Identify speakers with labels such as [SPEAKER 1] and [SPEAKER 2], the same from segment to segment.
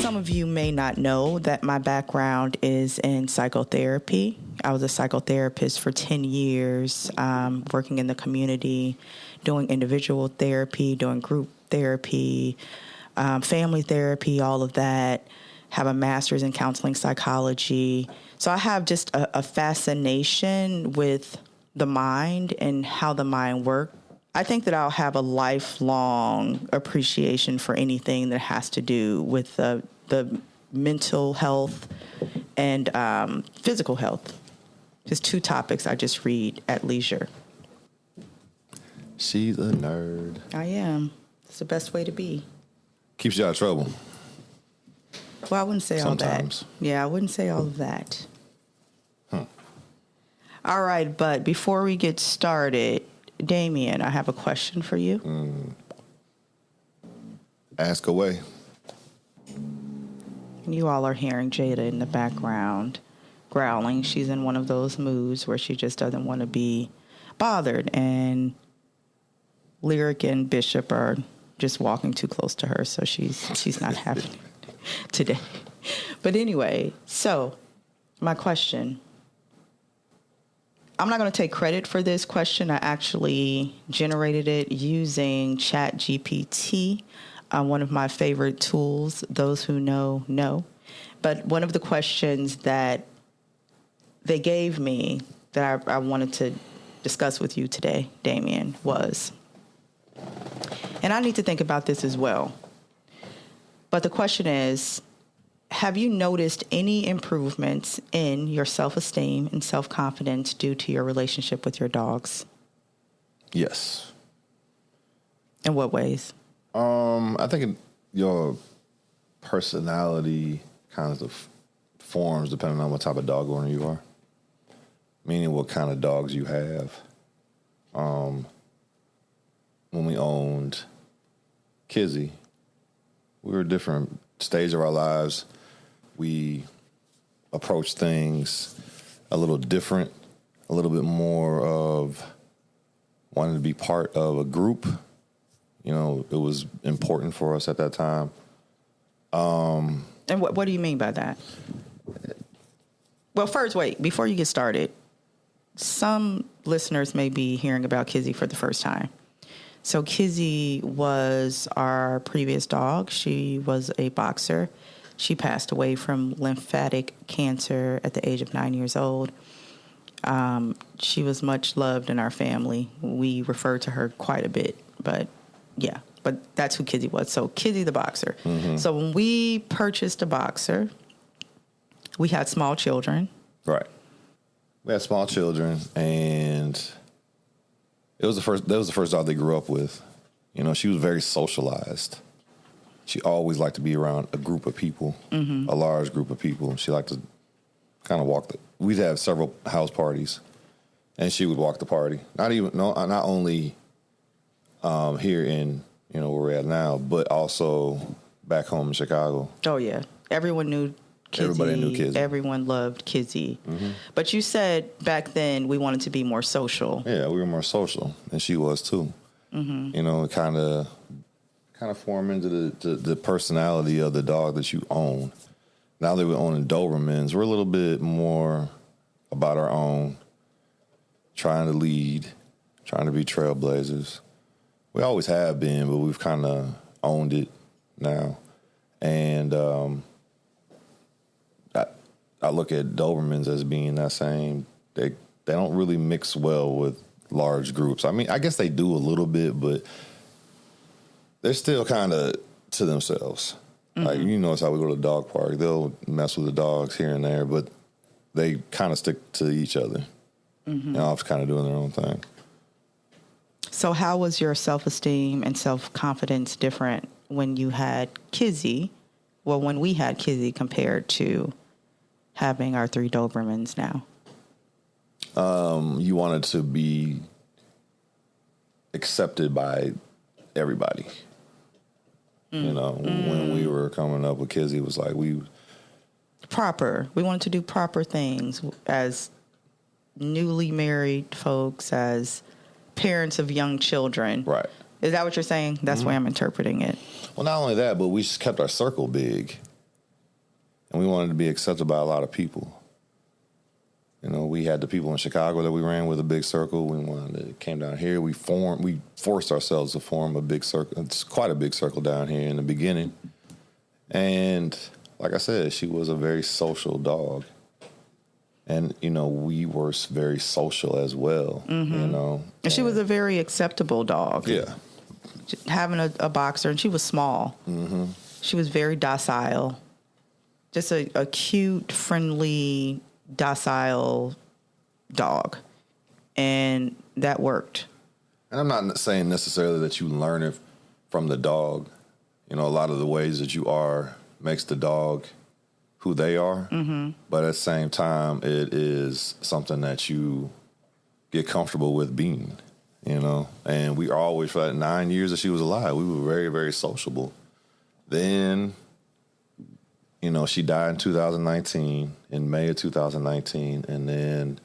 [SPEAKER 1] Some of you may not know that my background is in psychotherapy. I was a psychotherapist for 10 years, working in the community, doing individual therapy, doing group therapy, family therapy, all of that. Have a master's in counseling psychology. So I have just a fascination with the mind and how the mind works. I think that I'll have a lifelong appreciation for anything that has to do with the mental health and physical health. Just two topics I just read at leisure.
[SPEAKER 2] She's a nerd.
[SPEAKER 1] I am. It's the best way to be.
[SPEAKER 2] Keeps you out of trouble.
[SPEAKER 1] Well, I wouldn't say
[SPEAKER 2] Sometimes.
[SPEAKER 1] all that. Yeah, I wouldn't say all of that. All right, but before we get started, Damion, I have a question for you.
[SPEAKER 2] Ask away.
[SPEAKER 1] You all are hearing Jada in the background growling. She's in one of those moods where she just doesn't want to be bothered. And Lyric and Bishop are just walking too close to her, so she's not having it today. But anyway, so my question. I'm not going to take credit for this question. I actually generated it using ChatGPT, one of my favorite tools. Those who know. But one of the questions that they gave me that I wanted to discuss with you today, Damion, was, and I need to think about this as well, but the question is, have you noticed any improvements in your self-esteem and self-confidence due to your relationship with your dogs?
[SPEAKER 2] Yes.
[SPEAKER 1] In what ways?
[SPEAKER 2] I think your personality kind of forms depending on what type of dog owner you are. Meaning what kind of dogs you have. When we owned Kizzy, we were at a different stage of our lives. We approached things a little different, a little bit more of wanting to be part of a group. You know, it was important for us at that time.
[SPEAKER 1] And what do you mean by that? Well, first, wait, before you get started, some listeners may be hearing about Kizzy for the first time. So Kizzy was our previous dog. She was a boxer. She passed away from lymphatic cancer at the age of 9 years old. She was much loved in our family. We refer to her quite a bit, but yeah, but that's who Kizzy was. So Kizzy the boxer. Mm-hmm. So when we purchased a boxer, we had small children.
[SPEAKER 2] Right. We had small children, and that was the first dog they grew up with. You know, she was very socialized. She always liked to be around a group of people, a large group of people. She liked to kind of walk we'd have several house parties, and she would walk the party. Not only here in, you know, where we're at now, but also back home in Chicago.
[SPEAKER 1] Oh, yeah. Everyone knew Kizzy.
[SPEAKER 2] Everybody knew Kizzy.
[SPEAKER 1] Everyone loved Kizzy. Mm-hmm. But you said back then we wanted to be more social.
[SPEAKER 2] Yeah, we were more social, and she was too. Mm-hmm. You know, it kind of form into the personality of the dog that you own. Now that we're owning Dobermans, we're a little bit more about our own, trying to lead, trying to be trailblazers. We always have been, but we've kind of owned it now. And I look at Dobermans as being that same. They don't really mix well with large groups. I mean, I guess they do a little bit, but they're still kind of to themselves. Mm-hmm. Like, you notice how we go to the dog park. They'll mess with the dogs here and there, but they kind of stick to each other. Mm-hmm. And off kind of doing their own thing.
[SPEAKER 1] So how was your self-esteem and self-confidence different when you had Kizzy? Well, when we had Kizzy compared to having our 3 Dobermans now?
[SPEAKER 2] You wanted to be accepted by everybody. You know, when we were coming up with Kizzy, it was like we
[SPEAKER 1] wanted to do proper things as newly married folks, as parents of young children.
[SPEAKER 2] Right.
[SPEAKER 1] Is that what you're saying? That's the way I'm interpreting it.
[SPEAKER 2] Well, not only that, but we just kept our circle big. and we wanted to be accepted by a lot of people. You know, we had the people in Chicago that we ran with a big circle. We wanted to came down here. We forced ourselves to form a big circle. It's quite a big circle down here in the beginning. And like I said, she was a very social dog. And, you know, we were very social as well, you know.
[SPEAKER 1] And she was a very acceptable dog.
[SPEAKER 2] Yeah.
[SPEAKER 1] Having a boxer, and she was small. Mm-hmm. She was very docile. Just a cute, friendly, docile dog. And that worked.
[SPEAKER 2] And I'm not saying necessarily that you learn it from the dog. You know, a lot of the ways that you are makes the dog who they are. Mm-hmm. But at the same time, it is something that you get comfortable with being, you know. And we always, for that 9 years that she was alive, we were very, very sociable. Then, you know, she died in 2019, in May of 2019. And then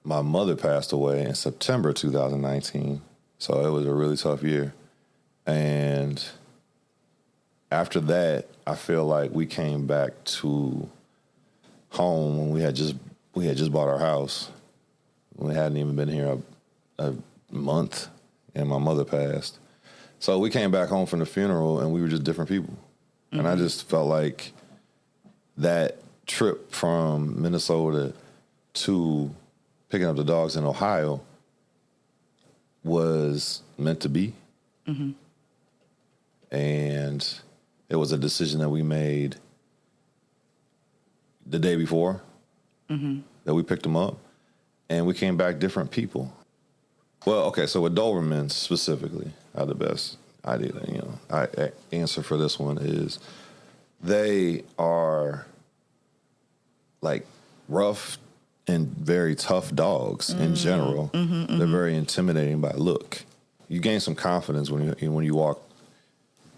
[SPEAKER 2] my mother passed away in September 2019. So it was a really tough year. And after that, I feel like we came back to home when we had just bought our house. We hadn't even been here a month, and my mother passed. So we came back home from the funeral, and we were just different people. Mm-hmm. And I just felt like that trip from Minnesota to picking up the dogs in Ohio was meant to be. Mm-hmm. And it was a decision that we made the day before that we picked them up, and we came back different people. Well, okay, so with Dobermans specifically, the best idea, you know, I answer for this one is they are like rough and very tough dogs in general. They're very intimidating by look. You gain some confidence when you walk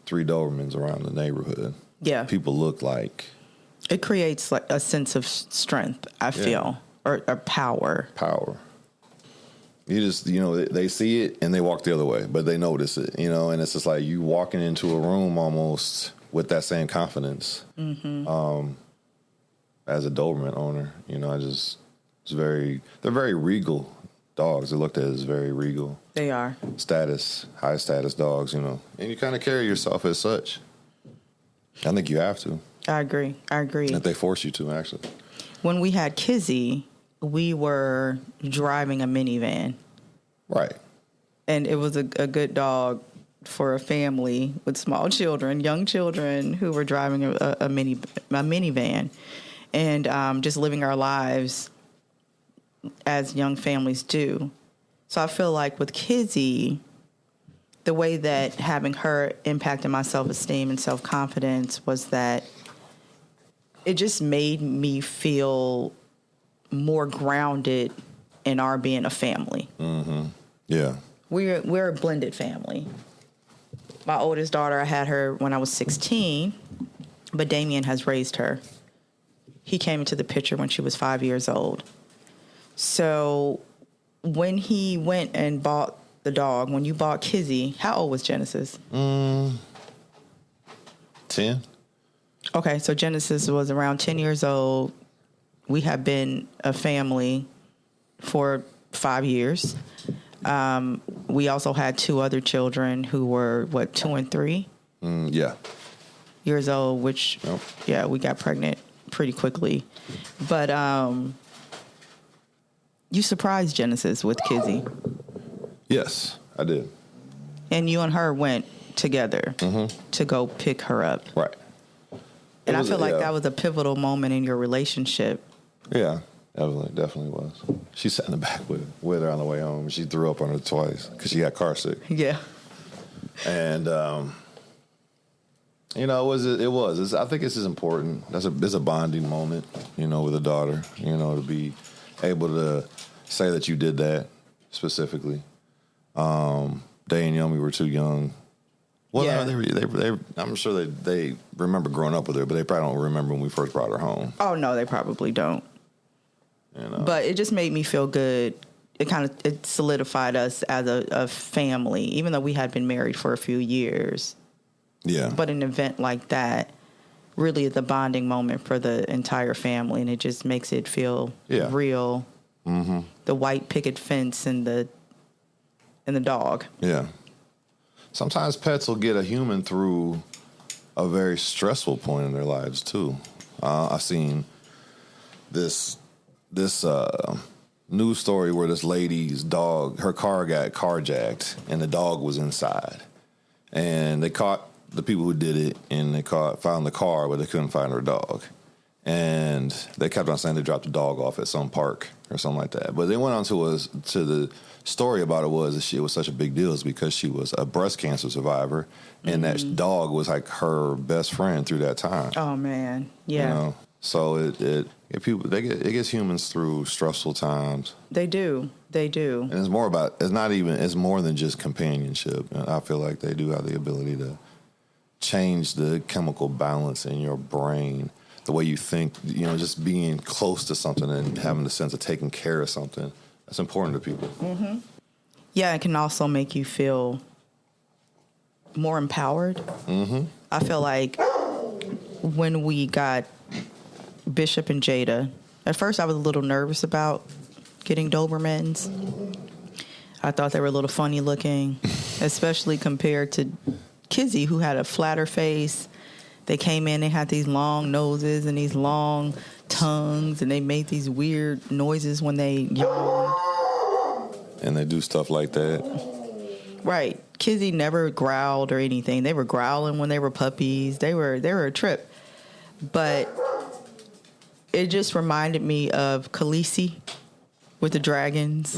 [SPEAKER 2] 3 Dobermans around the neighborhood. Yeah. People look like...
[SPEAKER 1] It creates like a sense of strength, I feel, or power.
[SPEAKER 2] Power. You just, you know, they see it and they walk the other way, but they notice it, you know, and it's just like you walking into a room almost with that same confidence. As a Doberman owner, you know, they're very regal dogs. They're looked at as very regal.
[SPEAKER 1] They are.
[SPEAKER 2] High status dogs, you know. And you kind of carry yourself as such. I think you have to.
[SPEAKER 1] I agree.
[SPEAKER 2] That they force you to, actually.
[SPEAKER 1] When we had Kizzy, we were driving a minivan.
[SPEAKER 2] Right.
[SPEAKER 1] And it was a good dog for a family with small children, young children who were driving a minivan and just living our lives as young families do. So I feel like with Kizzy, the way that having her impacted my self-esteem and self-confidence was that it just made me feel more grounded in our being a family. Mm-hmm.
[SPEAKER 2] Yeah.
[SPEAKER 1] We're a blended family. My oldest daughter, I had her when I was 16, but Damion has raised her. He came into the picture when she was 5 years old. So when he went and bought the dog, when you bought Kizzy, how old was Genesis?
[SPEAKER 2] 10.
[SPEAKER 1] Okay, so Genesis was around 10 years old. We have been a family for 5 years. We also had 2 other children who were, 2 and 3? Years old, which, we got pregnant pretty quickly. But you surprised Genesis with Kizzy.
[SPEAKER 2] Yes, I did.
[SPEAKER 1] And you and her went together to go pick her up.
[SPEAKER 2] Right.
[SPEAKER 1] And I feel like that was a pivotal moment in your relationship.
[SPEAKER 2] Yeah, definitely was. She sat in the back with her on the way home. She threw up on her twice because she got car sick.
[SPEAKER 1] Yeah.
[SPEAKER 2] And, you know, it was. I think this is important. It's a bonding moment, you know, with a daughter, you know, to be able to say that you did that specifically. Day and Young, we were too young. Well, yeah. I'm sure they remember growing up with her, but they probably don't remember when we first brought her home.
[SPEAKER 1] Oh, no, they probably don't. You know? But it just made me feel good. It solidified us as a family, even though we had been married for a few years.
[SPEAKER 2] Yeah.
[SPEAKER 1] But an event like that really the bonding moment for the entire family, and it just makes it feel real. Mm-hmm. The white picket fence and the dog.
[SPEAKER 2] Yeah. Sometimes pets will get a human through a very stressful point in their lives too. I've seen this news story where this lady's dog, her car got carjacked, and the dog was inside, and they caught the people who did it, and they found the car, but they couldn't find her dog. And they kept on saying they dropped the dog off at some park or something like that. But they went on to the story about it was that it was such a big deal is because she was a breast cancer survivor, and that dog was like her best friend through that time.
[SPEAKER 1] Oh man, yeah.
[SPEAKER 2] You know? So it gets humans through stressful times.
[SPEAKER 1] They do. And
[SPEAKER 2] it's more than just companionship. And I feel like they do have the ability to change the chemical balance in your brain, the way you think, just being close to something and having the sense of taking care of something. That's important to people.
[SPEAKER 1] Mm-hmm. Yeah, it can also make you feel more empowered. Mm-hmm. I feel like when we got Bishop and Jada, at first I was a little nervous about getting Dobermans. I thought they were a little funny looking, especially compared to Kizzy, who had a flatter face. They came in, they had these long noses and these long tongues, and they made these weird noises when they yawned.
[SPEAKER 2] And they do stuff like that.
[SPEAKER 1] Right. Kizzy never growled or anything. They were growling when they were puppies. They were a trip. But it just reminded me of Khaleesi with the dragons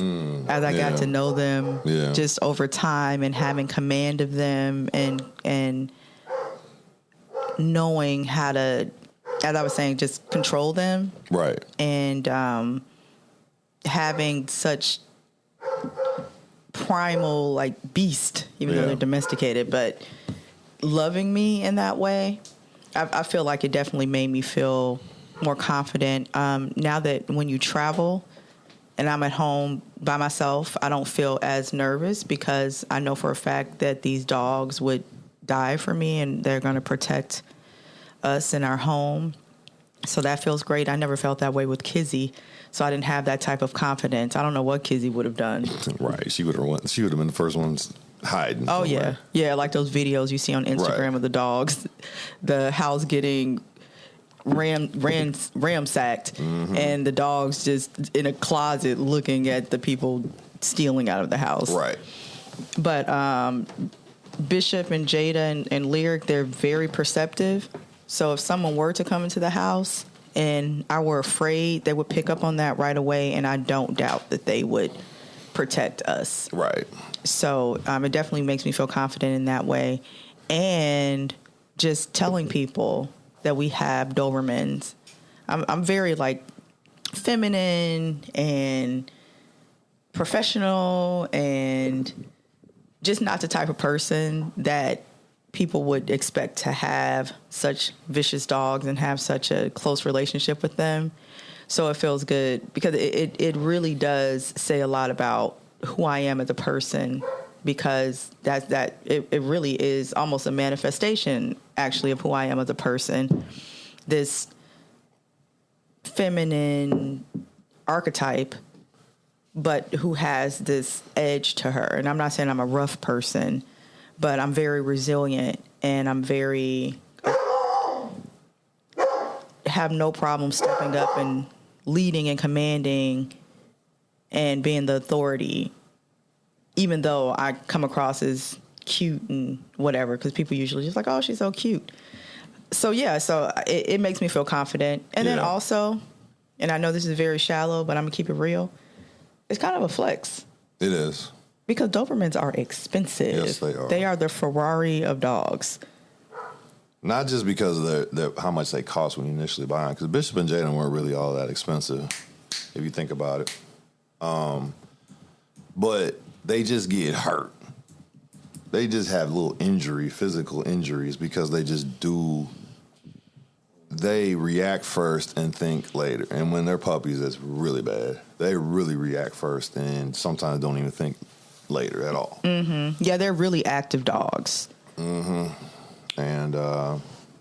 [SPEAKER 1] as I got to know them just over time and having command of them and knowing how to, as I was saying, just control them.
[SPEAKER 2] Right.
[SPEAKER 1] And having such primal, like, beast, even though they're domesticated, but loving me in that way, I feel like it definitely made me feel more confident. Now that when you travel and I'm at home by myself, I don't feel as nervous because I know for a fact that these dogs would die for me and they're going to protect us in our home. So that feels great. I never felt that way with Kizzy, so I didn't have that type of confidence. I don't know what Kizzy would have done.
[SPEAKER 2] Right. She would have been the first ones hiding.
[SPEAKER 1] Oh,
[SPEAKER 2] somewhere.
[SPEAKER 1] yeah. Like those videos you see on Instagram of the dogs, the house getting ransacked, and the dogs just in a closet looking at the people stealing out of the house.
[SPEAKER 2] Right.
[SPEAKER 1] But Bishop and Jada and Lyric, they're very perceptive. So if someone were to come into the house and I were afraid, they would pick up on that right away, and I don't doubt that they would protect us.
[SPEAKER 2] Right.
[SPEAKER 1] So it definitely makes me feel confident in that way. And just telling people that we have Dobermans. I'm very, like, feminine and professional and just not the type of person that people would expect to have such vicious dogs and have such a close relationship with them. So it feels good because it really does say a lot about who I am as a person, because it really is almost a manifestation actually of who I am as a person. This feminine archetype, but who has this edge to her. And I'm not saying I'm a rough person, but I'm very resilient, and I'm have no problem stepping up and leading and commanding and being the authority, even though I come across as cute and whatever, because people usually just like, oh, she's so cute. So, yeah, it makes me feel confident. And then also, and I know this is very shallow, but I'm going to keep it real, it's kind of a flex.
[SPEAKER 2] It is.
[SPEAKER 1] Because Dobermans are expensive.
[SPEAKER 2] Yes, they are.
[SPEAKER 1] They are the Ferrari of dogs.
[SPEAKER 2] Not just because of how much they cost when you initially buy them, because Bishop and Jaden weren't really all that expensive, if you think about it. But they just get hurt. They just have little physical injuries, because they react first and think later. And when they're puppies, it's really bad. They really react first and sometimes don't even think later at all. Mm-hmm.
[SPEAKER 1] Yeah, they're really active dogs.
[SPEAKER 2] Mm-hmm. And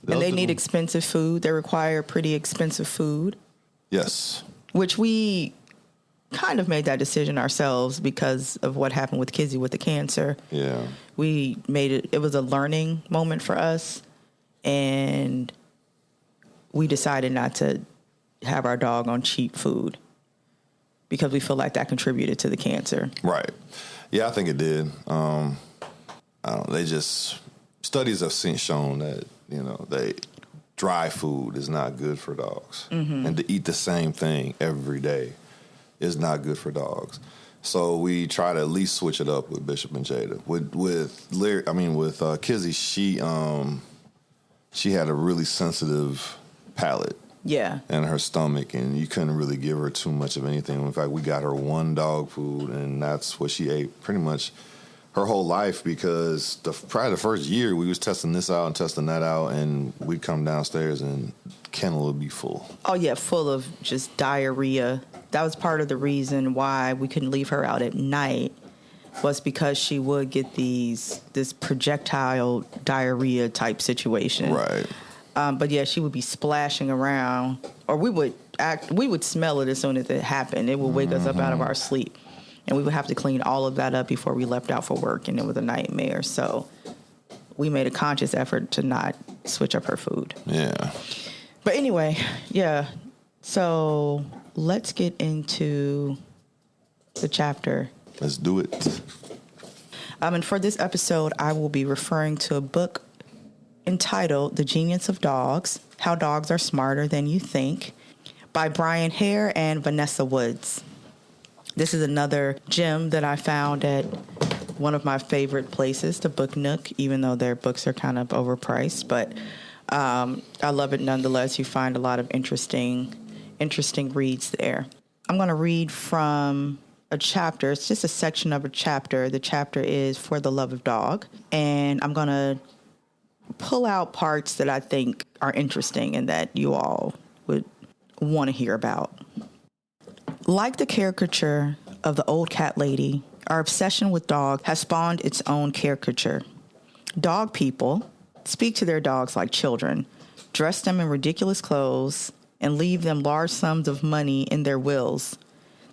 [SPEAKER 1] And they need expensive food. They require pretty expensive food.
[SPEAKER 2] Yes.
[SPEAKER 1] Which we kind of made that decision ourselves because of what happened with Kizzy with the cancer.
[SPEAKER 2] Yeah.
[SPEAKER 1] We made it was a learning moment for us, and we decided not to have our dog on cheap food because we feel like that contributed to the cancer.
[SPEAKER 2] Right. Yeah, I think it did. I don't know, they just, studies have shown that, dry food is not good for dogs. Mm-hmm. And to eat the same thing every day is not good for dogs. So we try to at least switch it up with Bishop and Jada. With Kizzy, she had a really sensitive palate.
[SPEAKER 1] Yeah.
[SPEAKER 2] And her stomach, and you couldn't really give her too much of anything. In fact, we got her one dog food, and that's what she ate pretty much her whole life, because probably the first year we was testing this out and testing that out, and we'd come downstairs and kennel would be full. Oh, yeah,
[SPEAKER 1] full of just diarrhea. That was part of the reason why we couldn't leave her out at night, was because she would get this projectile diarrhea type situation.
[SPEAKER 2] Right.
[SPEAKER 1] But yeah, she would be splashing around, or we would smell it as soon as it happened. It would wake us up out of our sleep, and we would have to clean all of that up before we left out for work, and it was a nightmare. So we made a conscious effort to not switch up her food.
[SPEAKER 2] Yeah.
[SPEAKER 1] But anyway, yeah. So let's get into the chapter.
[SPEAKER 2] Let's do it.
[SPEAKER 1] And for this episode, I will be referring to a book entitled The Genius of Dogs, How Dogs Are Smarter Than You Think, by Brian Hare and Vanessa Woods. This is another gem that I found at one of my favorite places, the Book Nook, even though their books are kind of overpriced. But I love it nonetheless. You find a lot of interesting reads there. I'm going to read from a chapter. It's just a section of a chapter. The chapter is For the Love of Dog. And I'm going to pull out parts that I think are interesting and that you all would want to hear about. Like the caricature of the old cat lady, our obsession with dogs has spawned its own caricature. Dog people speak to their dogs like children, dress them in ridiculous clothes, and leave them large sums of money in their wills.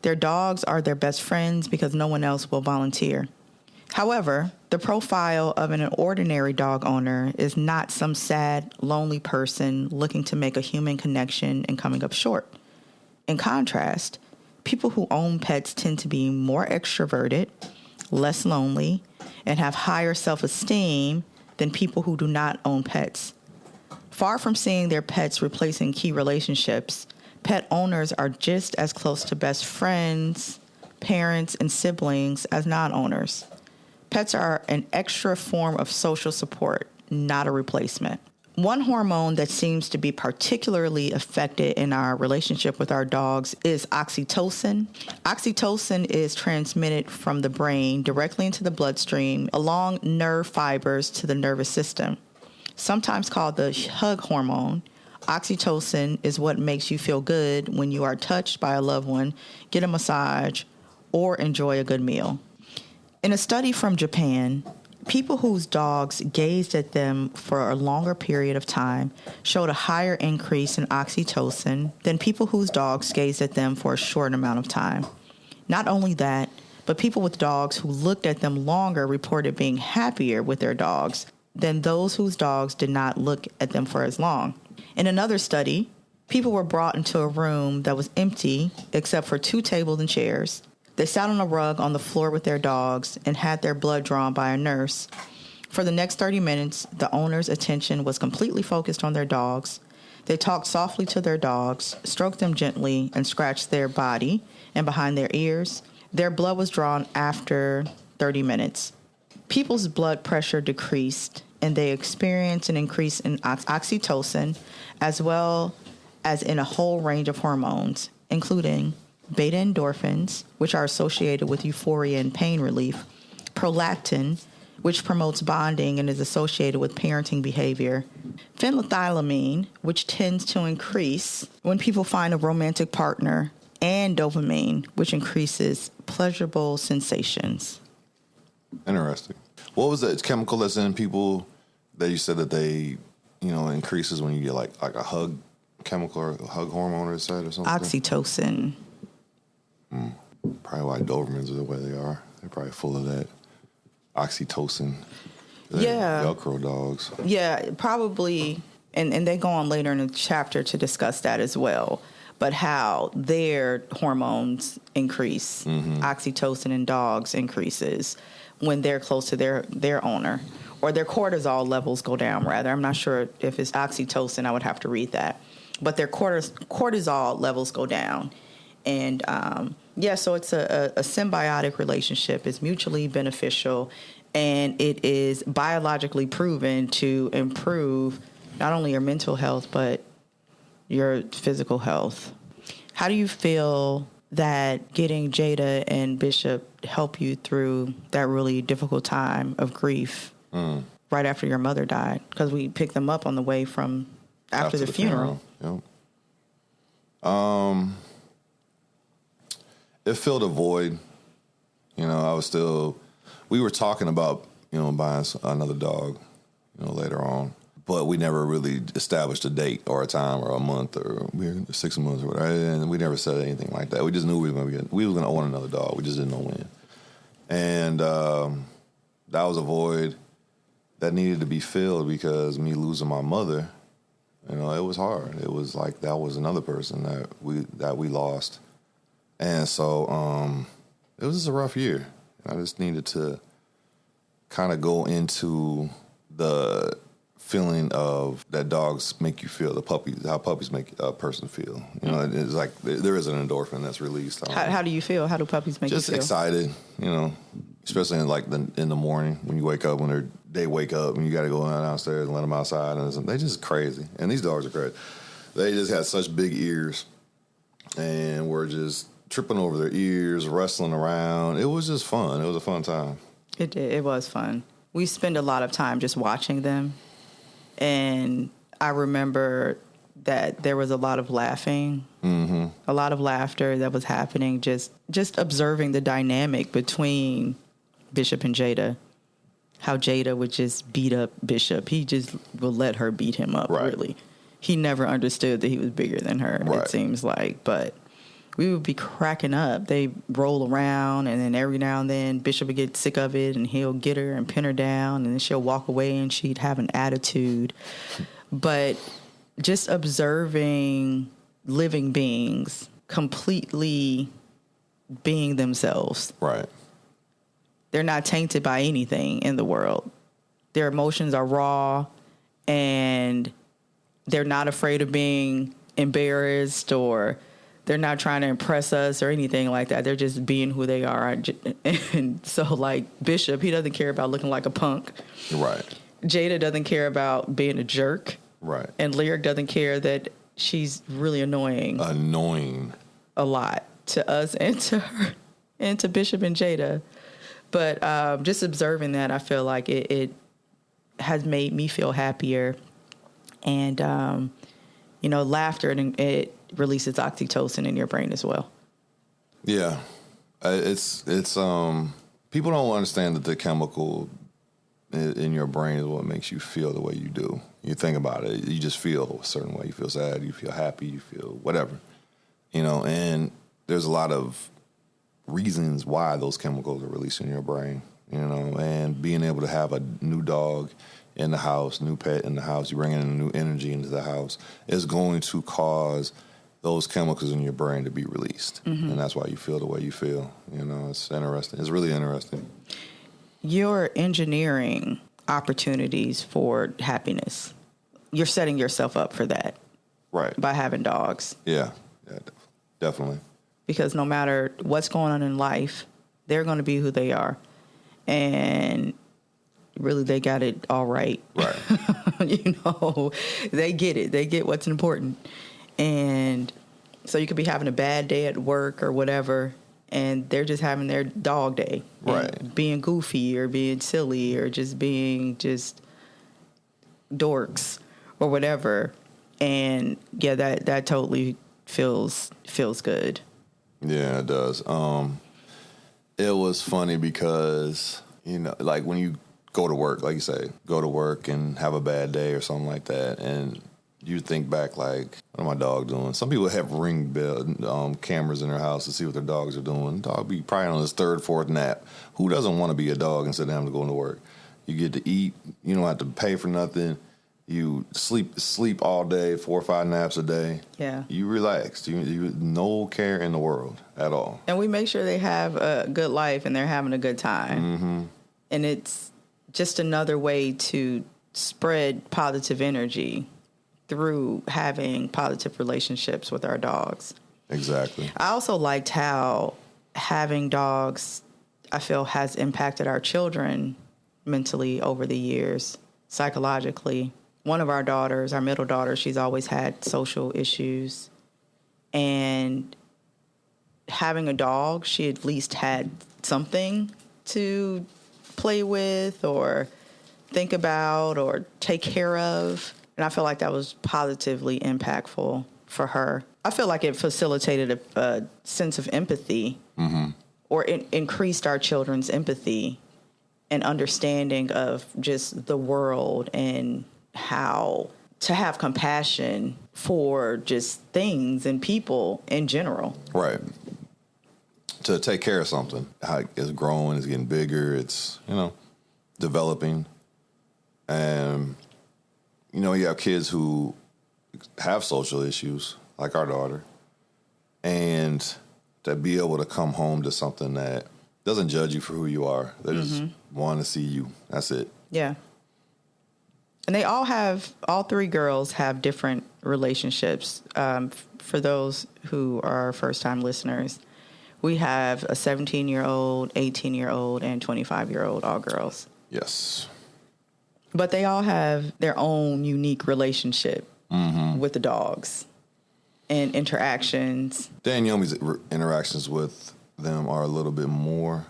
[SPEAKER 1] Their dogs are their best friends because no one else will volunteer. However, the profile of an ordinary dog owner is not some sad, lonely person looking to make a human connection and coming up short. In contrast, people who own pets tend to be more extroverted, less lonely, and have higher self-esteem than people who do not own pets. Far from seeing their pets replacing key relationships, pet owners are just as close to best friends, parents, and siblings as non-owners. Pets are an extra form of social support, not a replacement. One hormone that seems to be particularly affected in our relationship with our dogs is oxytocin. Oxytocin is transmitted from the brain directly into the bloodstream along nerve fibers to the nervous system. Sometimes called the hug hormone, oxytocin is what makes you feel good when you are touched by a loved one, get a massage, or enjoy a good meal. In a study from Japan, people whose dogs gazed at them for a longer period of time showed a higher increase in oxytocin than people whose dogs gazed at them for a short amount of time. Not only that, but people with dogs who looked at them longer reported being happier with their dogs than those whose dogs did not look at them for as long. In another study, people were brought into a room that was empty except for 2 tables and chairs. They sat on a rug on the floor with their dogs and had their blood drawn by a nurse. For the next 30 minutes, the owner's attention was completely focused on their dogs. They talked softly to their dogs, stroked them gently, and scratched their body and behind their ears. Their blood was drawn after 30 minutes. People's blood pressure decreased, and they experienced an increase in oxytocin, as well as in a whole range of hormones, including beta endorphins, which are associated with euphoria and pain relief, prolactin, which promotes bonding and is associated with parenting behavior, phenethylamine, which tends to increase when people find a romantic partner, and dopamine, which increases pleasurable sensations.
[SPEAKER 2] Interesting. What was that chemical that's in people that you said that they increases when you get like a hug chemical or a hug hormone or something.
[SPEAKER 1] Oxytocin.
[SPEAKER 2] Probably why Dobermans are the way they are. They're probably full of that oxytocin.
[SPEAKER 1] Yeah.
[SPEAKER 2] Velcro dogs.
[SPEAKER 1] Yeah, probably. And they go on later in the chapter to discuss that as well. But how their hormones increase, oxytocin in dogs increases when they're close to their owner, or their cortisol levels go down, rather. I'm not sure if it's oxytocin. I would have to read that. But their cortisol levels go down. And, so it's a symbiotic relationship. It's mutually beneficial, and it is biologically proven to improve not only your mental health, but your physical health. How do you feel that getting Jada and Bishop help you through that really difficult time of grief right after your mother died? Because we picked them up on the way from after the funeral.
[SPEAKER 2] Yep. It filled a void. We were talking about, buying another dog, later on. But we never really established a date or a time or a month or 6 months or whatever. And we never said anything like that. We just knew we were going to own another dog. We just didn't know when. And that was a void that needed to be filled because me losing my mother, it was hard. It was like that was another person that we lost. And so it was just a rough year. I just needed to kind of go into the feeling of that dogs make you feel, how puppies make a person feel. It's like there is an endorphin that's released.
[SPEAKER 1] How do you feel? How do puppies make you feel?
[SPEAKER 2] Just excited, especially in the morning when you wake up, when they wake up and you got to go downstairs and let them outside. And they're just crazy. And these dogs are crazy. They just had such big ears and were just tripping over their ears, wrestling around. It was just fun. It was a fun time.
[SPEAKER 1] It did. It was fun. We spend a lot of time just watching them. And I remember that there was a lot of laughing, a lot of laughter that was happening, just observing the dynamic between Bishop and Jada, how Jada would just beat up Bishop. He just would let her beat him up, really. He never understood that he was bigger than her, it seems like. But we would be cracking up. They roll around, and then every now and then Bishop would get sick of it, and he'll get her and pin her down, and then she'll walk away, and she'd have an attitude. But just observing living beings completely being themselves.
[SPEAKER 2] Right.
[SPEAKER 1] They're not tainted by anything in the world. Their emotions are raw, and they're not afraid of being embarrassed, or they're not trying to impress us or anything like that. They're just being who they are. And so, like, Bishop, he doesn't care about looking like a punk.
[SPEAKER 2] Right.
[SPEAKER 1] Jada doesn't care about being a jerk.
[SPEAKER 2] Right. And
[SPEAKER 1] Lyric doesn't care that she's really annoying. A lot to us and to her and to Bishop and Jada. But just observing that, I feel like it has made me feel happier. And, laughter, and it releases oxytocin in your brain as well.
[SPEAKER 2] Yeah. It's people don't understand that the chemical in your brain is what makes you feel the way you do. You think about it, you just feel a certain way. You feel sad, you feel happy, you feel whatever. And there's a lot of reasons why those chemicals are released in your brain, and being able to have a new dog in the house, new pet in the house, you bring in a new energy into the house, is going to cause those chemicals in your brain to be released. And that's why you feel the way you feel. It's interesting. It's really interesting.
[SPEAKER 1] You're engineering opportunities for happiness. You're setting yourself up for that.
[SPEAKER 2] Right.
[SPEAKER 1] By having dogs.
[SPEAKER 2] Yeah, definitely.
[SPEAKER 1] Because no matter what's going on in life, they're going to be who they are. And really, they got it all right.
[SPEAKER 2] Right.
[SPEAKER 1] They get it. They get what's important. And so you could be having a bad day at work or whatever, and they're just having their dog day.
[SPEAKER 2] Right.
[SPEAKER 1] Being goofy or being silly or just being just dorks or whatever. And yeah, that totally feels good.
[SPEAKER 2] Yeah, it does. It was funny because, like when you go to work, like you say, go to work and have a bad day or something like that, and you think back like, what am my dog doing? Some people have Ring bell cameras in their house to see what their dogs are doing. Dog be probably on his third, fourth nap. Who doesn't want to be a dog and sit down to go into work? You get to eat. You don't have to pay for nothing. You sleep all day, 4 or 5 naps a day.
[SPEAKER 1] Yeah.
[SPEAKER 2] You relaxed. You no care in the world at all.
[SPEAKER 1] And we make sure they have a good life and they're having a good time. Mm-hmm. And it's just another way to spread positive energy through having positive relationships with our dogs.
[SPEAKER 2] Exactly.
[SPEAKER 1] I also liked how having dogs, I feel, has impacted our children mentally over the years, psychologically. One of our daughters, our middle daughter, she's always had social issues. And having a dog, she at least had something to play with or think about or take care of. And I feel like that was positively impactful for her. I feel like it facilitated a sense of empathy, mm-hmm. or increased our children's empathy and understanding of just the world and how to have compassion for just things and people in general.
[SPEAKER 2] Right. To take care of something. How it's growing, it's getting bigger, it's, developing. And you have kids who have social issues, like our daughter, and to be able to come home to something that doesn't judge you for who you are. They just want to see you. That's it.
[SPEAKER 1] Yeah. And all 3 girls have different relationships. For those who are first-time listeners, we have a 17-year-old, 18-year-old, and 25-year-old, all girls.
[SPEAKER 2] Yes.
[SPEAKER 1] But they all have their own unique relationship with the dogs and interactions.
[SPEAKER 2] Daniel's interactions with them are a little bit more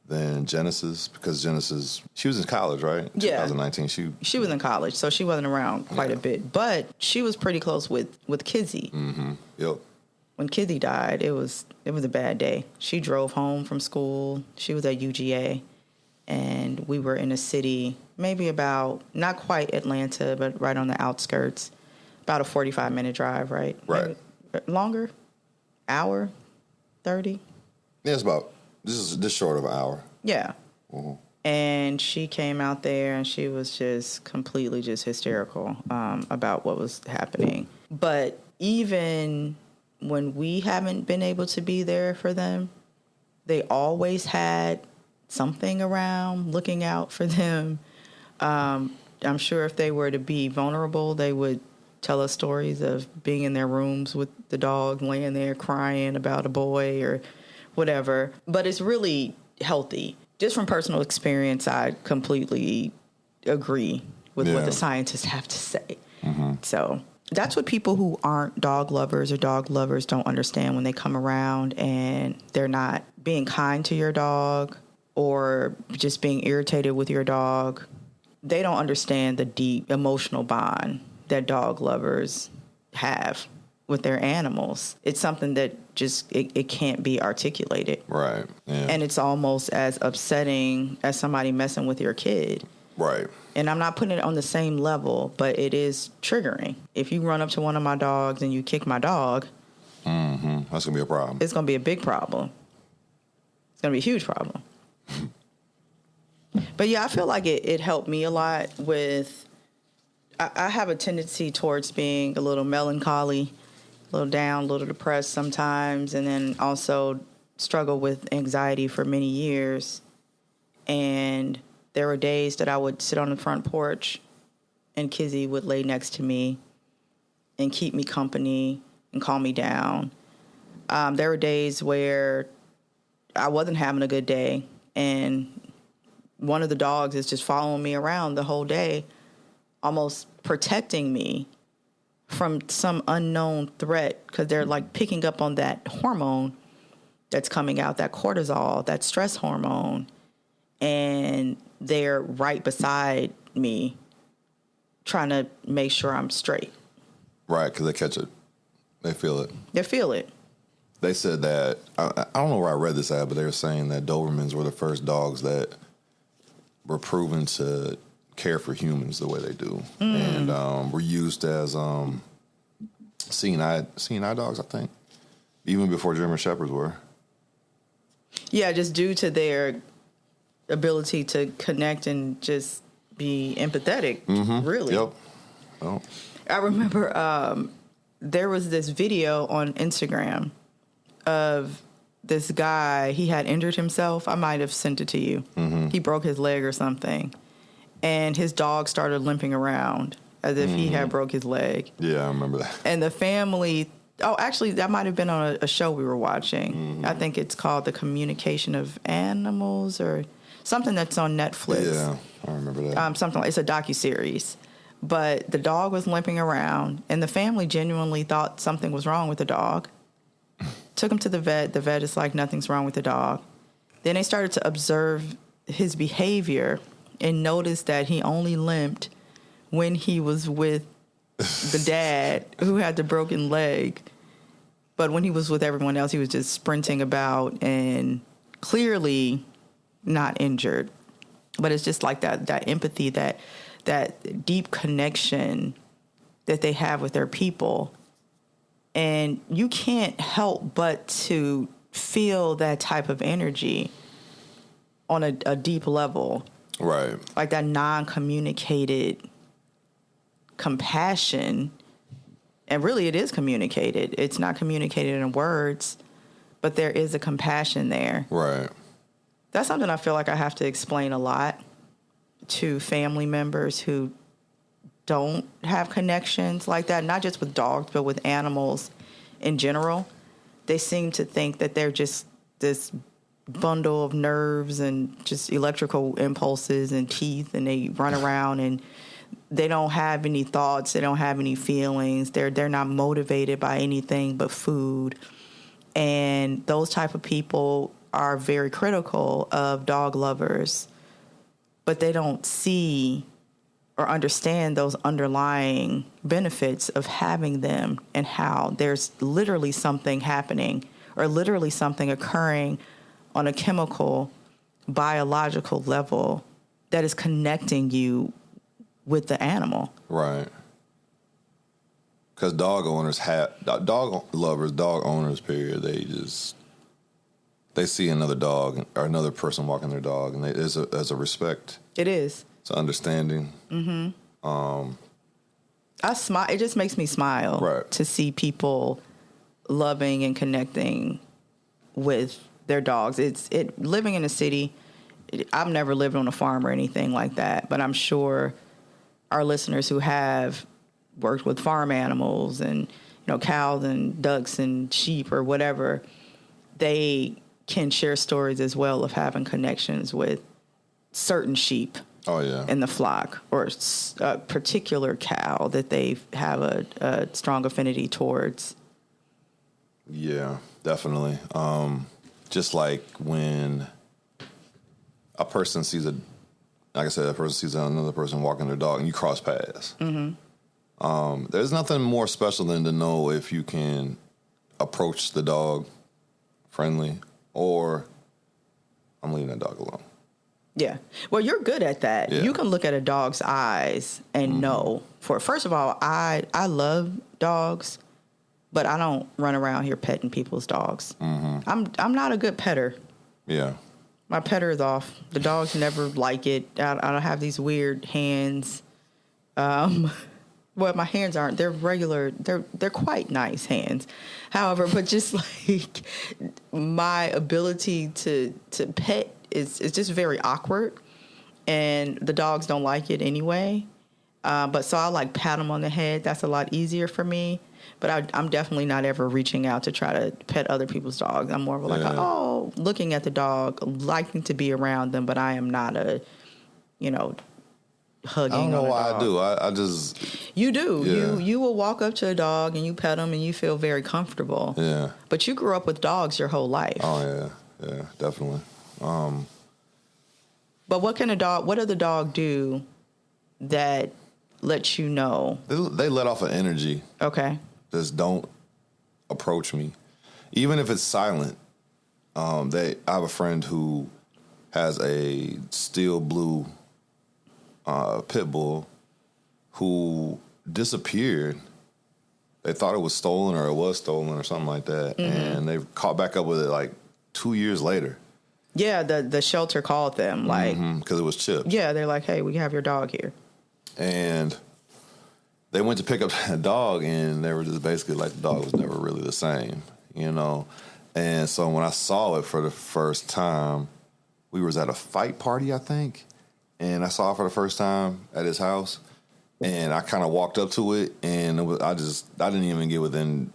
[SPEAKER 2] than Genesis, because Genesis, she was in college, right?
[SPEAKER 1] Yeah.
[SPEAKER 2] 2019.
[SPEAKER 1] She was in college, so she wasn't around quite a bit. But she was pretty close with Kizzy.
[SPEAKER 2] Mm-hmm. Yep.
[SPEAKER 1] When Kizzy died, it was a bad day. She drove home from school. She was at UGA. And we were in a city, maybe about, not quite Atlanta, but right on the outskirts. About a 45-minute drive, right?
[SPEAKER 2] Right.
[SPEAKER 1] Maybe longer? Hour? 30?
[SPEAKER 2] Yeah, it's about, this is just short of an hour.
[SPEAKER 1] Yeah.
[SPEAKER 2] Mm-hmm.
[SPEAKER 1] And she came out there and she was just completely just hysterical about what was happening. But even when we haven't been able to be there for them, they always had something around looking out for them. I'm sure if they were to be vulnerable, they would tell us stories of being in their rooms with the dog laying there crying about a boy or whatever. But it's really healthy. Just from personal experience, I completely agree with what the scientists have to say. Mm-hmm. So that's what people who aren't dog lovers or dog lovers don't understand when they come around and they're not being kind to your dog or just being irritated with your dog. They don't understand the deep emotional bond that dog lovers have with their animals. It's something that just, it can't be articulated.
[SPEAKER 2] Right. Yeah.
[SPEAKER 1] And it's almost as upsetting as somebody messing with your kid.
[SPEAKER 2] Right.
[SPEAKER 1] And I'm not putting it on the same level, but it is triggering. If you run up to one of my dogs and you kick my dog,
[SPEAKER 2] that's going to be a problem.
[SPEAKER 1] It's going to be a big problem. It's going to be a huge problem. But yeah, I feel like it helped me a lot with, I have a tendency towards being a little melancholy, a little down, a little depressed sometimes, and then also struggle with anxiety for many years. And there were days that I would sit on the front porch and Kizzy would lay next to me and keep me company and calm me down. There were days where I wasn't having a good day and one of the dogs is just following me around the whole day, almost protecting me from some unknown threat because they're like picking up on that hormone that's coming out, that cortisol, that stress hormone. And they're right beside me trying to make sure I'm straight.
[SPEAKER 2] Right, because they catch it. They feel it.
[SPEAKER 1] They feel it.
[SPEAKER 2] They said that, I don't know where I read this at, but they were saying that Dobermans were the first dogs that were proven to care for humans the way they do, and were used as seeing eye dogs. I think even before German Shepherds were.
[SPEAKER 1] Yeah, just due to their ability to connect and just be empathetic. Really.
[SPEAKER 2] Yep. Oh.
[SPEAKER 1] I remember there was this video on Instagram of this guy. He had injured himself. I might have sent it to you. He broke his leg or something, and his dog started limping around as if he had broke his leg.
[SPEAKER 2] Yeah, I remember that.
[SPEAKER 1] And the family... Oh, actually, that might have been on a show we were watching. I think it's called The Communication of Animals or something that's on Netflix.
[SPEAKER 2] Yeah, I remember that.
[SPEAKER 1] It's a docuseries. But the dog was limping around, and the family genuinely thought something was wrong with the dog. Took him to the vet. The vet is like, nothing's wrong with the dog. Then they started to observe his behavior and noticed that he only limped when he was with the dad who had the broken leg. But when he was with everyone else, he was just sprinting about and clearly not injured. But it's just like that empathy, that deep connection that they have with their people. And you can't help but to feel that type of energy on a deep level.
[SPEAKER 2] Right.
[SPEAKER 1] Like that non-communicated compassion. And really it is communicated. It's not communicated in words, but there is a compassion there.
[SPEAKER 2] Right.
[SPEAKER 1] That's something I feel like I have to explain a lot to family members who don't have connections like that, not just with dogs, but with animals in general. They seem to think that they're just this bundle of nerves and just electrical impulses and teeth, and they run around and they don't have any thoughts. They don't have any feelings. They're not motivated by anything but food. And those type of people are very critical of dog lovers, but they don't see or understand those underlying benefits of having them and how there's literally something happening or literally something occurring on a chemical, biological level that is connecting you with the animal.
[SPEAKER 2] Right. Because dog owners dog owners, period, they see another dog or another person walking their dog, and there's a respect.
[SPEAKER 1] It is.
[SPEAKER 2] It's an understanding.
[SPEAKER 1] I smile. It just makes me smile
[SPEAKER 2] right.
[SPEAKER 1] to see people loving and connecting with their dogs. Living in a city. I've never lived on a farm or anything like that, but I'm sure our listeners who have worked with farm animals and cows and ducks and sheep or whatever, they can share stories as well of having connections with certain sheep.
[SPEAKER 2] Oh, yeah.
[SPEAKER 1] In the flock, or a particular cow that they have a strong affinity towards.
[SPEAKER 2] Yeah, definitely. Just like when a person sees a person sees another person walking their dog and you cross paths. There's nothing more special than to know if you can approach the dog friendly or I'm leaving that dog alone.
[SPEAKER 1] Yeah. Well, you're good at that. Yeah. You can look at a dog's eyes and know. First of all, I love dogs, but I don't run around here petting people's dogs. I'm not a good petter.
[SPEAKER 2] Yeah.
[SPEAKER 1] My petter is off. The dogs never like it. I don't have these weird hands. Well, my hands aren't. They're regular. They're quite nice hands. However, but just like my ability to pet is just very awkward, and the dogs don't like it anyway. But so I like pat them on the head. That's a lot easier for me. But I'm definitely not ever reaching out to try to pet other people's dogs. I'm more of like, looking at the dog, liking to be around them, but I am not a, hugging.
[SPEAKER 2] I don't know why
[SPEAKER 1] dog.
[SPEAKER 2] I do. I just.
[SPEAKER 1] You do.
[SPEAKER 2] Yeah.
[SPEAKER 1] You will walk up to a dog and you pet them and you feel very comfortable.
[SPEAKER 2] Yeah.
[SPEAKER 1] But you grew up with dogs your whole life.
[SPEAKER 2] Oh yeah, definitely.
[SPEAKER 1] But what did the dog do that lets you know?
[SPEAKER 2] They let off an energy.
[SPEAKER 1] Okay.
[SPEAKER 2] Just don't approach me, even if it's silent. I have a friend who has a steel blue pit bull who disappeared. They thought it was stolen or something like that. And they caught back up with it like 2 years later.
[SPEAKER 1] Yeah, the shelter called them, like,
[SPEAKER 2] because it was chipped.
[SPEAKER 1] Yeah, they're like, hey, we have your dog here.
[SPEAKER 2] And they went to pick up that dog, and they were just basically like, the dog was never really the same, you know? And so when I saw it for the first time, we was at a fight party, I think, and I saw it for the first time at his house, and I kind of walked up to it, and I didn't even get within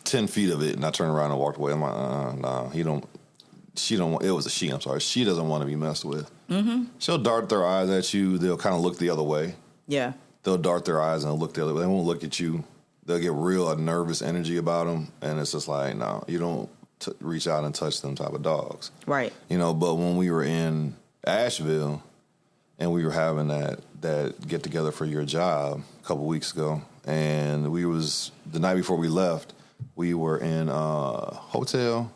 [SPEAKER 2] 10 feet of it, and I turned around and walked away. I'm like, nah, it was a she, I'm sorry. She doesn't want to be messed with. Mm-hmm. She'll dart their eyes at you. They'll kind of look the other way. Yeah. They'll dart their eyes and look the other way. They won't look at you. They'll get real nervous energy about them. And it's just like, no, you don't reach out and touch them type of dogs. Right. You know, but when we were in Asheville and we were having that get together for your job a couple weeks ago, and the night before we left, we were in a hotel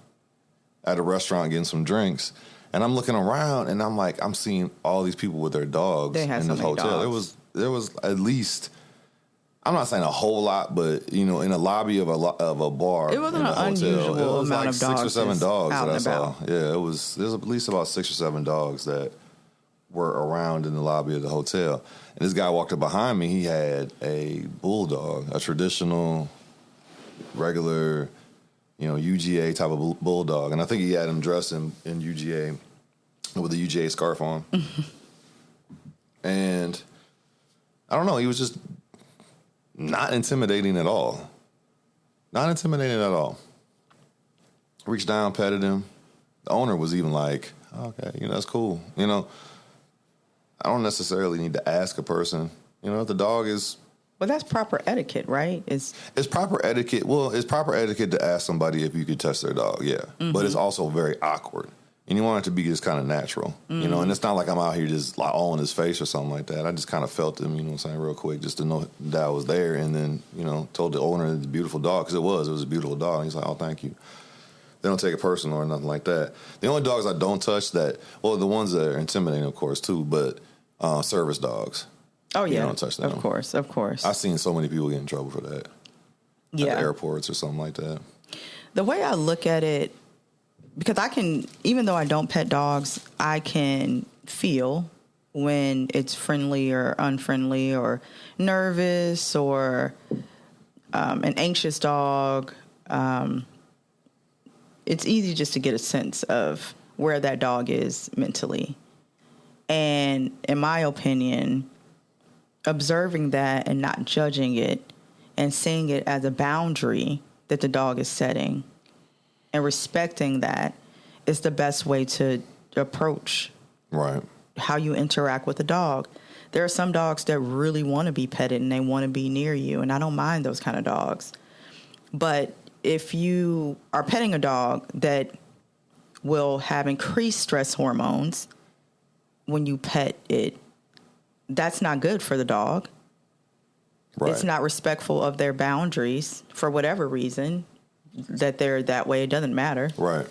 [SPEAKER 2] at a restaurant getting some drinks, and I'm looking around, and I'm like, I'm seeing all these people with their dogs in this hotel. Dogs. There was at least, I'm not saying a whole lot, but you know, in a lobby of a bar,
[SPEAKER 1] it wasn't an unusual amount of dogs.
[SPEAKER 2] 6 or 7 dogs that I saw. Yeah, there's at least about 6 or 7 dogs that were around in the lobby of the hotel. And this guy walked up behind me. He had a bulldog, a traditional, regular, you know, UGA type of bulldog. And I think he had him dressed in UGA with a UGA scarf on. And I don't know, he was just not intimidating at all. Not intimidating at all. Reached down, petted him. The owner was even like, okay, you know, that's cool. You know, I don't necessarily need to ask a person, you know, if the dog is...
[SPEAKER 1] Well, that's proper etiquette, right? It's
[SPEAKER 2] proper etiquette. Well, it's proper etiquette to ask somebody if you could touch their dog, yeah. Mm-hmm. But it's also very awkward. And you want it to be just kind of natural, you know? And it's not like I'm out here just like all in his face or something like that. I just kind of felt him, you know what I'm saying, real quick, just to know that I was there. And then, you know, told the owner it's a beautiful dog, because it was a beautiful dog. And he's like, oh, thank you. They don't take it personal or nothing like that. The only dogs I don't touch the ones that are intimidating, of course, too, but service dogs.
[SPEAKER 1] Oh, yeah.
[SPEAKER 2] You don't touch them.
[SPEAKER 1] Of course.
[SPEAKER 2] I've seen so many people get in trouble for that. Yeah. At airports or something like that.
[SPEAKER 1] The way I look at it, because even though I don't pet dogs, I can feel when it's friendly or unfriendly or nervous or an anxious dog. It's easy just to get a sense of where that dog is mentally. And in my opinion, observing that and not judging it and seeing it as a boundary that the dog is setting and respecting that is the best way to approach how you interact with a dog. There are some dogs that really want to be petted and they want to be near you, and I don't mind those kind of dogs. But if you are petting a dog that will have increased stress hormones when you pet it, that's not good for the dog. Right. It's not respectful of their boundaries for whatever reason that they're that way. It doesn't matter. Right.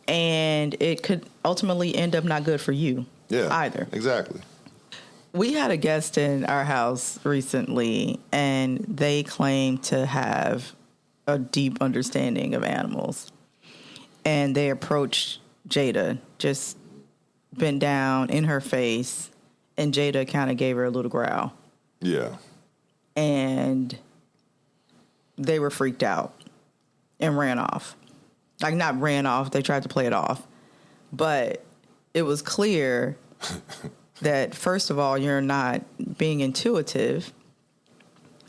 [SPEAKER 1] And it could ultimately end up not good for you either. Exactly. We had a guest in our house recently, and they claimed to have a deep understanding of animals. And they approached Jada, just bent down in her face, and Jada kind of gave her a little growl. Yeah. And they were freaked out and ran off. Like, not ran off, they tried to play it off. But it was clear that, first of all, you're not being intuitive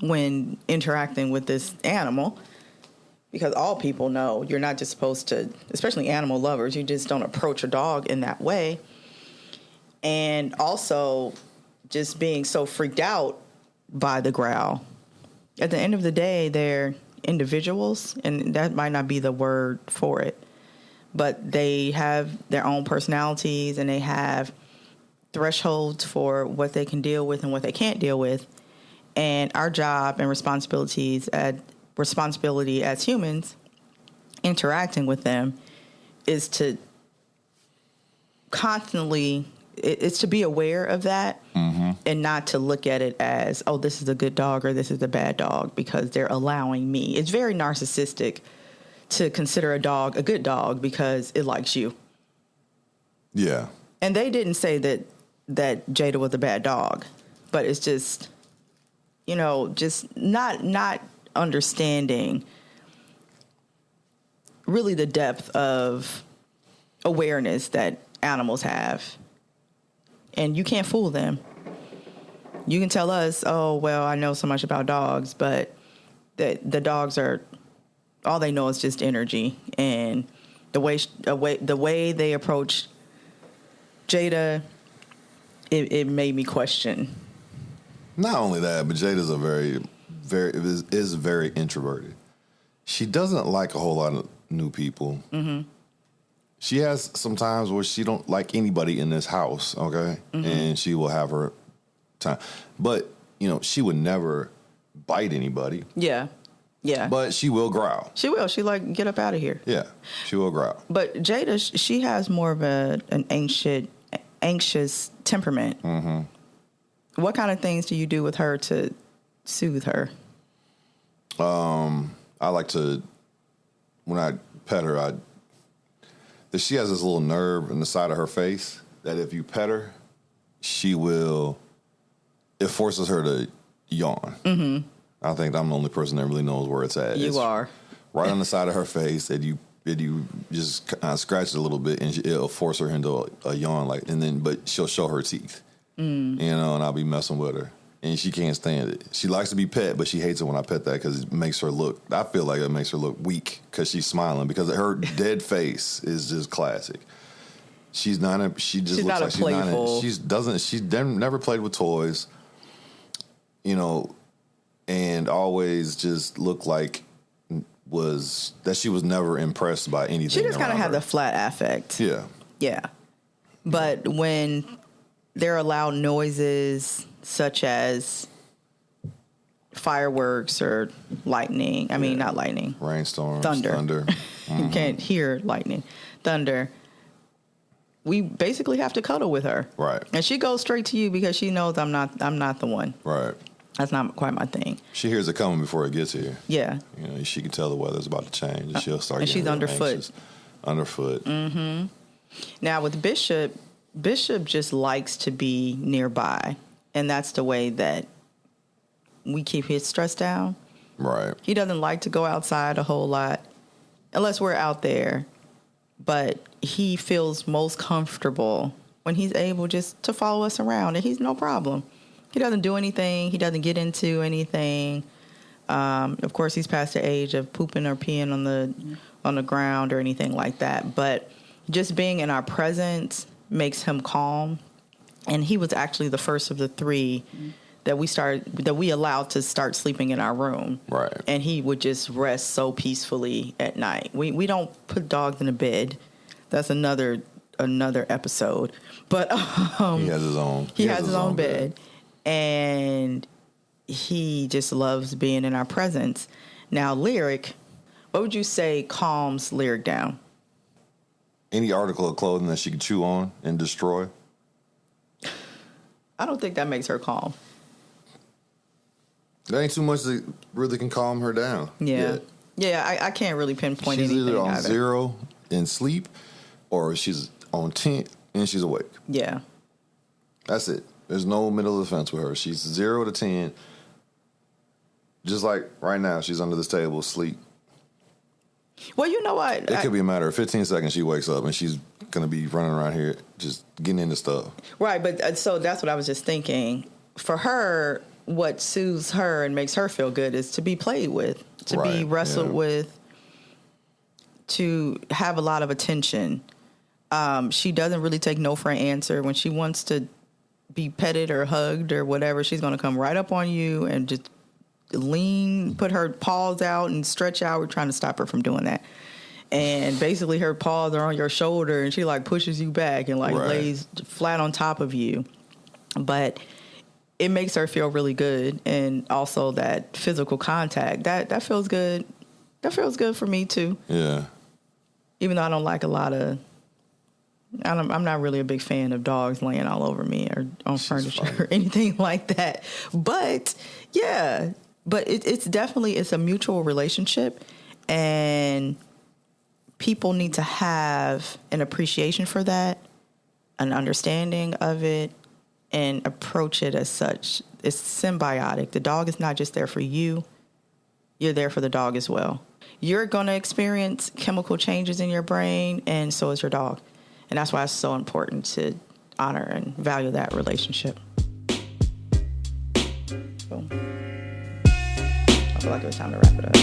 [SPEAKER 1] when interacting with this animal, because all people know you're not just supposed to, especially animal lovers, you just don't approach a dog in that way. And also just being so freaked out by the growl. At the end of the day, they're individuals, and that might not be the word for it, but they have their own personalities and they have thresholds for what they can deal with and what they can't deal with. And our job and responsibility as humans interacting with them is to constantly, it's to be aware of that and not to look at it as, oh, this is a good dog or this is a bad dog because they're allowing me. It's very narcissistic to consider a dog a good dog because it likes you.
[SPEAKER 2] Yeah.
[SPEAKER 1] And they didn't say that Jada was a bad dog, but it's just, just not understanding really the depth of awareness that animals have. And you can't fool them. You can tell us, oh, well, I know so much about dogs, but the dogs are, all they know is just energy. And the way they approach Jada, it made me question.
[SPEAKER 2] Not only that, but Jada's is very introverted. She doesn't like a whole lot of new people. Mm-hmm. She has some times where she don't like anybody in this house, okay? Mm-hmm. And she will have her time. But, she would never bite anybody.
[SPEAKER 1] Yeah. Yeah.
[SPEAKER 2] But she will growl.
[SPEAKER 1] She will. She get up out of here.
[SPEAKER 2] Yeah. She will growl.
[SPEAKER 1] But Jada, she has more of an anxious temperament. Mm-hmm. What kind of things do you do with her to soothe her?
[SPEAKER 2] I like to, when I pet her, she has this little nerve in the side of her face that if you pet her, it forces her to yawn. Mm-hmm. I think I'm the only person that really knows where it's at.
[SPEAKER 1] You are.
[SPEAKER 2] Right on the side of her face, and you just kind of scratch it a little bit, and it'll force her into a yawn. But she'll show her teeth, and I'll be messing with her. And she can't stand it. She likes to be pet, but she hates it when I pet that because it makes her look, I feel like it makes her look weak because she's smiling because her dead face is just classic. She's not never played with toys, and always just looked like she was never impressed by anything.
[SPEAKER 1] She just kind of had the flat affect.
[SPEAKER 2] Yeah.
[SPEAKER 1] Yeah. But when there are loud noises such as fireworks or lightning. I mean, not lightning.
[SPEAKER 2] Rainstorms.
[SPEAKER 1] Thunder.
[SPEAKER 2] Mm-hmm.
[SPEAKER 1] You can't hear lightning. Thunder. We basically have to cuddle with her.
[SPEAKER 2] Right.
[SPEAKER 1] And she goes straight to you because she knows I'm not the one.
[SPEAKER 2] Right.
[SPEAKER 1] That's not quite my thing.
[SPEAKER 2] She hears it coming before it gets here.
[SPEAKER 1] Yeah.
[SPEAKER 2] She can tell the weather's about to change. And she'll start getting
[SPEAKER 1] she's underfoot.
[SPEAKER 2] Anxious. Underfoot.
[SPEAKER 1] Mm-hmm. Now with Bishop just likes to be nearby. And that's the way that we keep his stress down.
[SPEAKER 2] Right.
[SPEAKER 1] He doesn't like to go outside a whole lot unless we're out there. But he feels most comfortable when he's able just to follow us around. And he's no problem. He doesn't do anything. He doesn't get into anything. Of course, he's past the age of pooping or peeing on the ground or anything like that. But just being in our presence makes him calm. And he was actually the first of the three that we allowed to start sleeping in our room.
[SPEAKER 2] Right.
[SPEAKER 1] And he would just rest so peacefully at night. We don't put dogs in a bed. That's another episode. But
[SPEAKER 2] he has his own.
[SPEAKER 1] He has his own bed. And he just loves being in our presence. Now, Lyric, what would you say calms Lyric down?
[SPEAKER 2] Any article of clothing that she can chew on and destroy.
[SPEAKER 1] I don't think that makes her calm.
[SPEAKER 2] There ain't too much that really can calm her down.
[SPEAKER 1] Yeah.
[SPEAKER 2] Yet.
[SPEAKER 1] Yeah, I can't really pinpoint
[SPEAKER 2] she's
[SPEAKER 1] anything.
[SPEAKER 2] She's either on
[SPEAKER 1] either.
[SPEAKER 2] 0 in sleep or she's on 10 and she's awake.
[SPEAKER 1] Yeah.
[SPEAKER 2] That's it. There's no middle of the fence with her. She's 0 to 10. Just like right now, she's under this table, asleep.
[SPEAKER 1] Well, you know what?
[SPEAKER 2] It could be a matter of 15 seconds she wakes up and she's going to be running around here just getting into stuff.
[SPEAKER 1] Right, but so that's what I was just thinking. For her, what soothes her and makes her feel good is to be played with, to be wrestled with, to have a lot of attention. She doesn't really take no for an answer. When she wants to be petted or hugged or whatever, she's going to come right up on you and just lean, put her paws out and stretch out. We're trying to stop her from doing that. And basically her paws are on your shoulder and she pushes you back and lays flat on top of you. But it makes her feel really good. And also that physical contact, that feels good. That feels good for me too.
[SPEAKER 2] Yeah.
[SPEAKER 1] Even though I don't like a lot of I'm not really a big fan of dogs laying all over me or on furniture
[SPEAKER 2] funny.
[SPEAKER 1] or anything like that. But yeah, it's a mutual relationship, and people need to have an appreciation for that, an understanding of it, and approach it as such. It's symbiotic. The dog is not just there for you. You're there for the dog as well. You're going to experience chemical changes in your brain, and so is your dog. And that's why it's so important to honor and value that relationship. So, I feel like it was time to wrap it up.